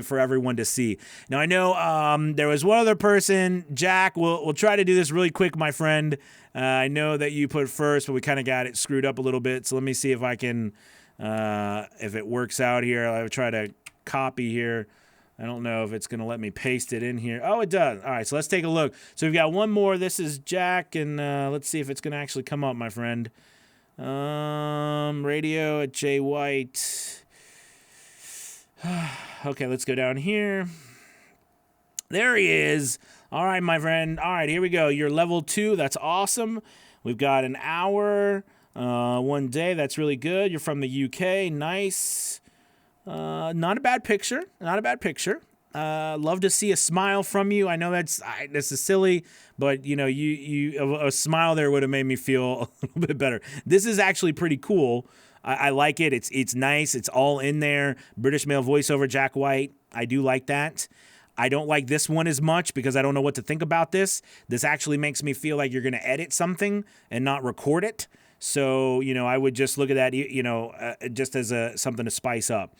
for everyone to see. Now, I know there was one other person, Jack. We'll try to do this really quick, my friend. I know that you put first, but we kind of got it screwed up a little bit. So let me see if I can, if it works out here. I'll try to copy here. I don't know if it's going to let me paste it in here. Oh, it does. All right, so let's take a look. So we've got one more. This is Jack, and let's see if it's going to actually come up, my friend. Radio at Jay White. Okay, let's go down here. There he is. All right, my friend. All right, here we go. You're level 2. That's awesome. We've got an hour, 1 day. That's really good. You're from the UK. Nice. Not a bad picture. Not a bad picture. Love to see a smile from you. I know this is silly, but a smile there would have made me feel a little bit better. This is actually pretty cool. I like it. It's nice. It's all in there. British male voiceover, Jack White. I do like that. I don't like this one as much because I don't know what to think about this. This actually makes me feel like you're going to edit something and not record it. So, I would just look at that, just as something to spice up.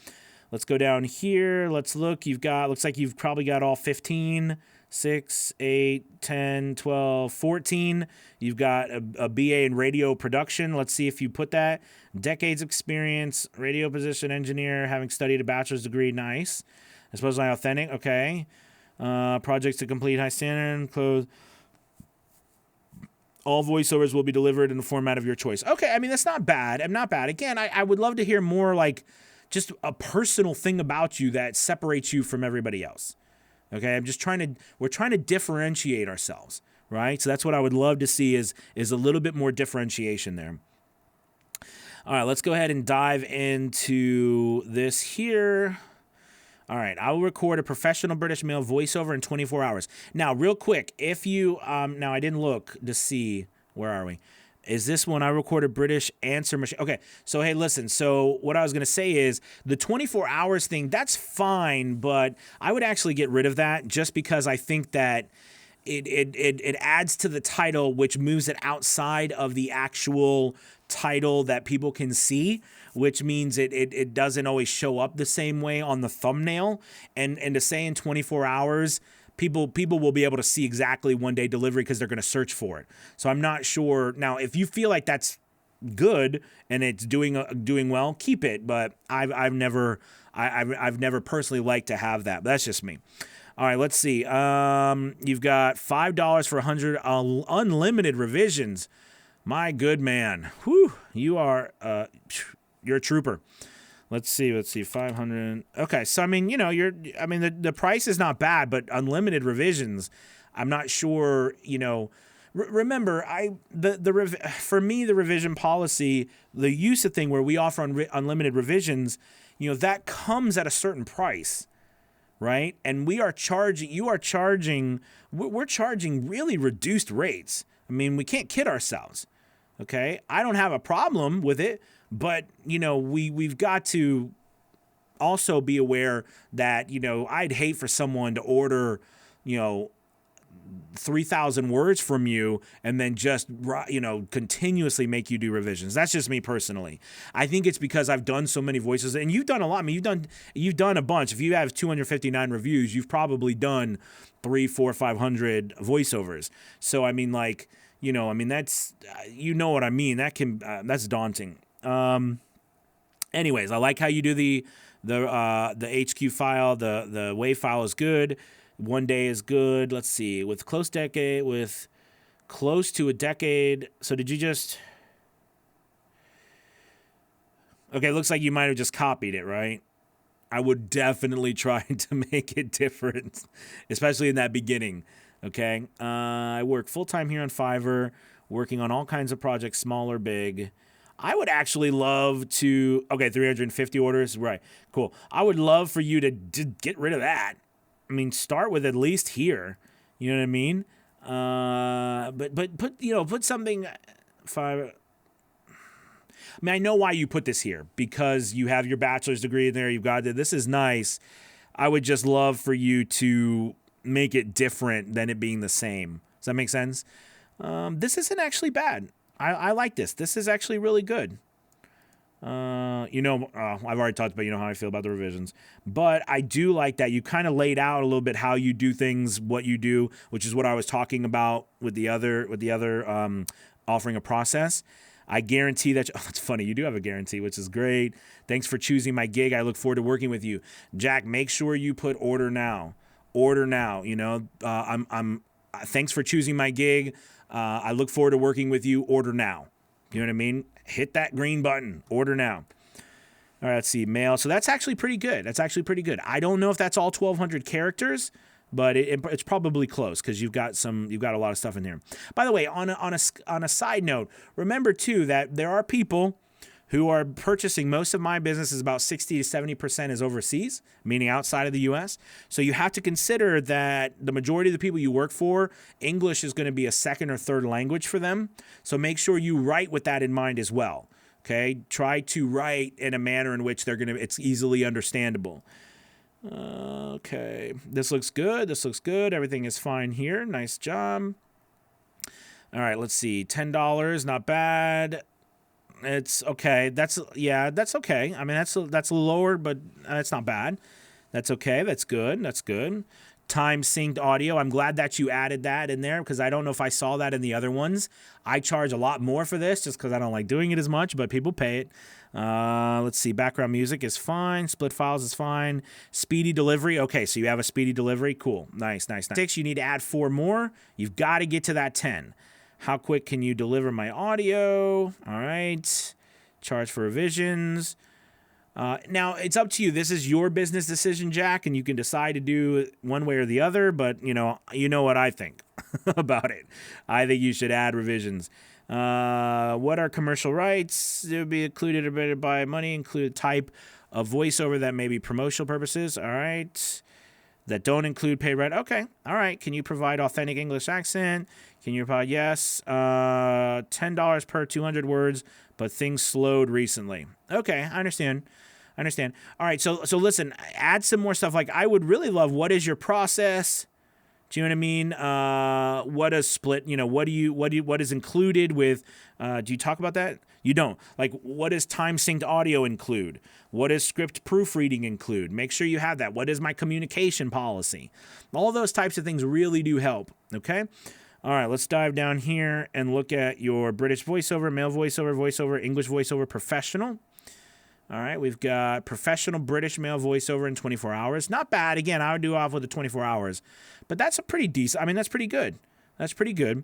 Let's go down here. Let's look. Looks like you've probably got all 15, 6, 8, 10, 12, 14. You've got a BA in radio production. Let's see if you put that. Decades experience, radio position engineer, having studied a bachelor's degree. Nice. I suppose I'm authentic. Okay. Projects to complete high standard, close. All voiceovers will be delivered in the format of your choice. Okay, I mean, that's not bad. I'm not bad. Again, I would love to hear more like just a personal thing about you that separates you from everybody else. Okay, we're trying to differentiate ourselves, right? So that's what I would love to see is a little bit more differentiation there. All right, let's go ahead and dive into this here. All right, I will record a professional British male voiceover in 24 hours. Now, real quick, if you, now I didn't look to see, where are we? Is this one I recorded British answer machine? Okay, so hey, listen, so what I was going to say is the 24 hours thing, that's fine, but I would actually get rid of that just because I think that it adds to the title, which moves it outside of the actual title that people can see, which means it doesn't always show up the same way on the thumbnail. And to say in 24 hours, people will be able to see exactly one day delivery because they're going to search for it. So I'm not sure. Now, if you feel like that's good and it's doing well, keep it. But I've never personally liked to have that. But that's just me. All right, let's see. You've got $5 for 100 unlimited revisions. My good man. Whew, you're a trooper. Let's see, 500. Okay, so I mean, the price is not bad, but unlimited revisions, I'm not sure, remember, for me, the revision policy, the use of thing where we offer unlimited revisions, that comes at a certain price. Right? And we're charging really reduced rates. I mean, we can't kid ourselves. Okay? I don't have a problem with it, but we've got to also be aware that, I'd hate for someone to order, 3,000 words from you and then just, continuously make you do revisions. That's just me personally. I think it's because I've done so many voices, and you've done a lot. I mean, you've done a bunch. If you have 259 reviews, you've probably done 300, 400, 500 voiceovers. So, I mean, that's, what I mean. That's daunting. Anyways, I like how you do the HQ file. The WAV file is good. One day is good. Let's see. With close to a decade. So did you just... Okay, looks like you might have just copied it, right? I would definitely try to make it different, especially in that beginning, okay? I work full-time here on Fiverr, working on all kinds of projects, small or big. I would actually love to... Okay, 350 orders. Right, cool. I would love for you to get rid of that. I mean, start with at least here. You know what I mean? But put something... I mean, I know why you put this here. Because you have your bachelor's degree in there. You've got it. This is nice. I would just love for you to make it different than it being the same. Does that make sense? This isn't actually bad. I like this. This is actually really good. I've already talked about, how I feel about the revisions. But I do like that you kind of laid out a little bit how you do things, what you do, which is what I was talking about with the other offering a process. I guarantee that... Oh, that's funny. You do have a guarantee, which is great. Thanks for choosing my gig. I look forward to working with you. Jack, make sure you put order now. Order now. Thanks for choosing my gig. I look forward to working with you. Order now. You know what I mean? Hit that green button. Order now. All right, let's see. Mail. So that's actually pretty good. I don't know if that's all 1,200 characters, but it's probably close because you've got a lot of stuff in here. By the way, on a side note, remember too that there are people who are purchasing. Most of my business is about 60 to 70% is overseas, meaning outside of the U.S. So you have to consider that the majority of the people you work for, English is going to be a second or third language for them. So make sure you write with that in mind as well. Okay, try to write in a manner in which it's easily understandable. Okay, this looks good. Everything is fine here. Nice job. All right, let's see. $10, not bad. It's okay. That's okay. I mean, that's lower, but it's not bad. That's okay. That's good. Time synced audio. I'm glad that you added that in there because I don't know if I saw that in the other ones. I charge a lot more for this just because I don't like doing it as much, but people pay it. Let's see. Background music is fine. Split files is fine. Speedy delivery. Okay, so you have a speedy delivery. Cool. Nice. 6, you need to add 4 more. You've got to get to that 10. How quick can you deliver my audio? All right. Charge for revisions. Now, it's up to you. This is your business decision, Jack, and you can decide to do it one way or the other, but, you know what I think about it. I think you should add revisions. What are commercial rights? It would be included or rated by money, include type of voiceover that may be promotional purposes. All right. That don't include paid right. Okay. All right. Can you provide authentic English accent? Can you provide? Yes. $10 per 200 words, but things slowed recently. Okay. I understand. All right. So listen, add some more stuff. Like I would really love, what is your process? Do you know what I mean? What does split, what is included with, do you talk about that? You don't. Like, what does time synced audio include? What does script proofreading include? Make sure you have that. What is my communication policy? All those types of things really do help, okay? All right, let's dive down here and look at your British voiceover, male voiceover, English voiceover, professional. All right, we've got professional British male voiceover in 24 hours. Not bad. Again, I would do off with the 24 hours. But that's a pretty decent, that's pretty good. That's pretty good.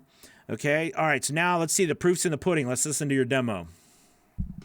Okay, all right, so now let's see the proofs in the pudding. Let's listen to your demo.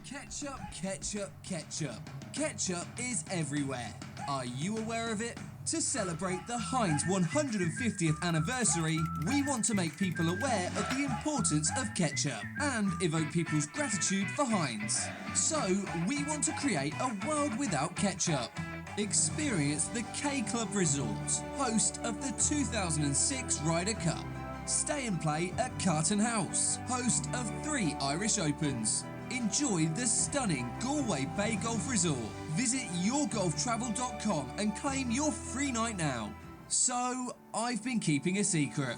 Ketchup, ketchup, ketchup. Ketchup is everywhere. Are you aware of it? To celebrate the Heinz 150th anniversary, we want to make people aware of the importance of ketchup and evoke people's gratitude for Heinz. So, we want to create a world without ketchup. Experience the K Club Resorts, host of the 2006 Ryder Cup. Stay and play at Carton House, host of 3 Irish Opens. Enjoy the stunning Galway Bay Golf Resort. Visit yourgolftravel.com and claim your free night now. So, I've been keeping a secret.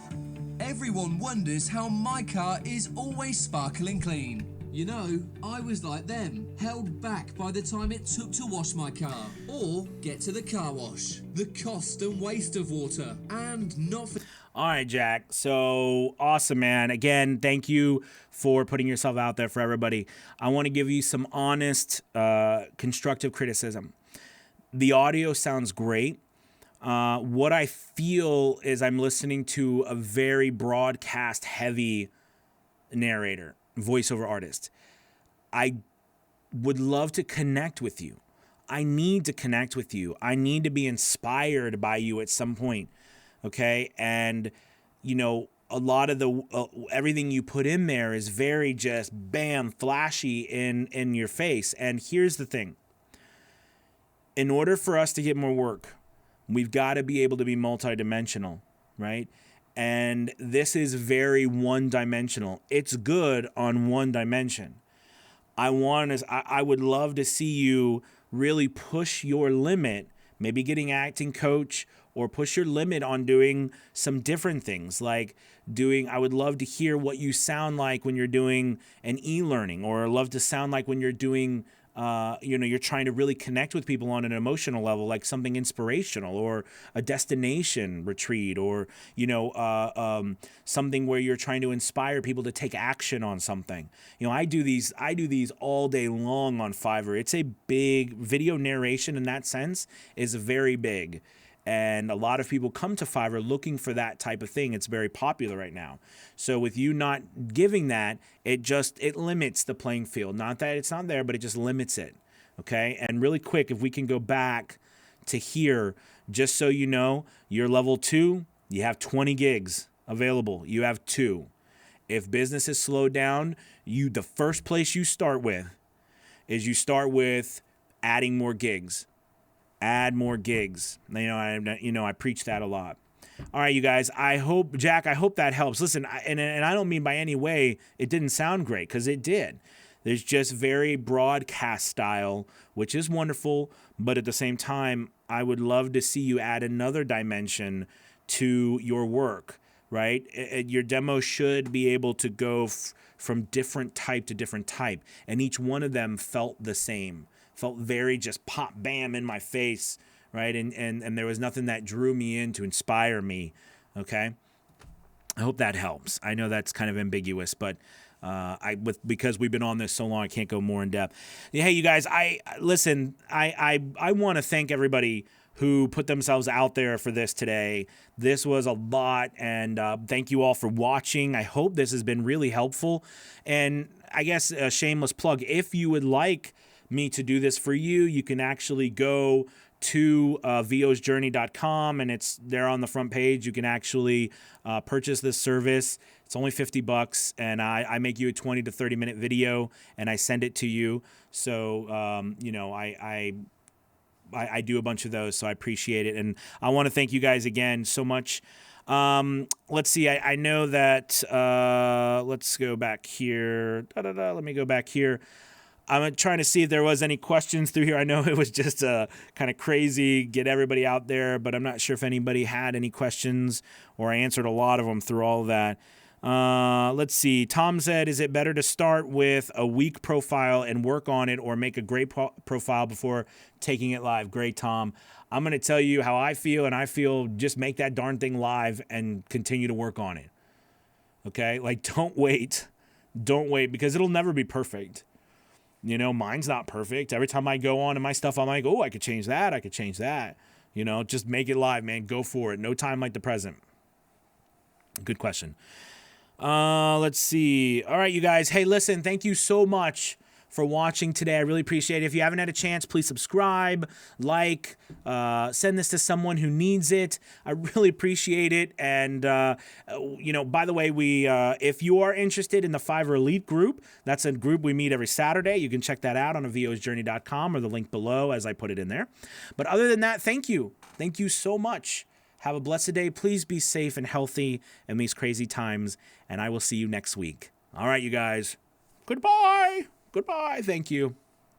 Everyone wonders how my car is always sparkling clean. You know, I was like them, held back by the time it took to wash my car or get to the car wash. The cost and waste of water, and not for... All right, Jack. So awesome, man. Again, thank you for putting yourself out there for everybody. I want to give you some honest, constructive criticism. The audio sounds great. What I feel is I'm listening to a very broadcast heavy narrator, voiceover artist. I would love to connect with you. I need to connect with you. I need to be inspired by you at some point. Okay. And, a lot of the everything you put in there is very just bam, flashy in your face. And here's the thing. In order for us to get more work, we've got to be able to be multidimensional, right? And this is very one-dimensional. It's good on one dimension. I would love to see you really push your limit, maybe getting acting coach, or push your limit on doing some different things I would love to hear what you sound like when you're doing an e-learning, or love to sound like when you're doing, you're trying to really connect with people on an emotional level, like something inspirational or a destination retreat, or, something where you're trying to inspire people to take action on something. I do these all day long on Fiverr. It's a big video narration in that sense is very big. And a lot of people come to Fiverr looking for that type of thing. It's very popular right now. So with you not giving that, it limits the playing field. Not that it's not there, but it just limits it. Okay. And really quick, if we can go back to here, just so you know, you're level 2, you have 20 gigs available. You have 2. If business is slowed down, the first place you start with is you start with adding more gigs. Add more gigs. I preach that a lot. All right, you guys. I hope that helps. Listen, and I don't mean by any way it didn't sound great, because it did. There's just very broadcast style, which is wonderful. But at the same time, I would love to see you add another dimension to your work, right? Your demo should be able to go from different type to different type. And each one of them felt the same. Felt very just pop, bam, in my face, right? And there was nothing that drew me in to inspire me, okay? I hope that helps. I know that's kind of ambiguous, but because we've been on this so long, I can't go more in depth. Hey, you guys, I want to thank everybody who put themselves out there for this today. This was a lot, and thank you all for watching. I hope this has been really helpful. And I guess a shameless plug, if you would like me to do this for you, you can actually go to vosjourney.com, and it's there on the front page. You can actually purchase this service. It's only $50, and I make you a 20 to 30 minute video, and I send it to you. So I do a bunch of those, so I appreciate it, and I want to thank you guys again so much. Let's see. I know that. Let's go back here. Let me go back here. I'm trying to see if there was any questions through here. I know it was just kind of crazy, get everybody out there, but I'm not sure if anybody had any questions, or I answered a lot of them through all of that. Let's see. Tom said, is it better to start with a weak profile and work on it, or make a great profile before taking it live? Great, Tom. I'm going to tell you how I feel, and I feel just make that darn thing live and continue to work on it. Okay? Like, don't wait. Don't wait, because it'll never be perfect. You know, mine's not perfect. Every time I go on to my stuff, I'm like, oh, I could change that. I could change that. You know, just make it live, man. Go for it. No time like the present. Good question. Let's see. All right, you guys. Hey, listen, thank you so much for watching today. I really appreciate it. If you haven't had a chance, please subscribe, like, send this to someone who needs it. I really appreciate it. And, you know, by the way, if you are interested in the Fiverr Elite group, that's a group we meet every Saturday. You can check that out on avosjourney.com, or the link below as I put it in there. But other than that, thank you. Thank you so much. Have a blessed day. Please be safe and healthy in these crazy times, and I will see you next week. All right, you guys. Goodbye. Goodbye. Thank you.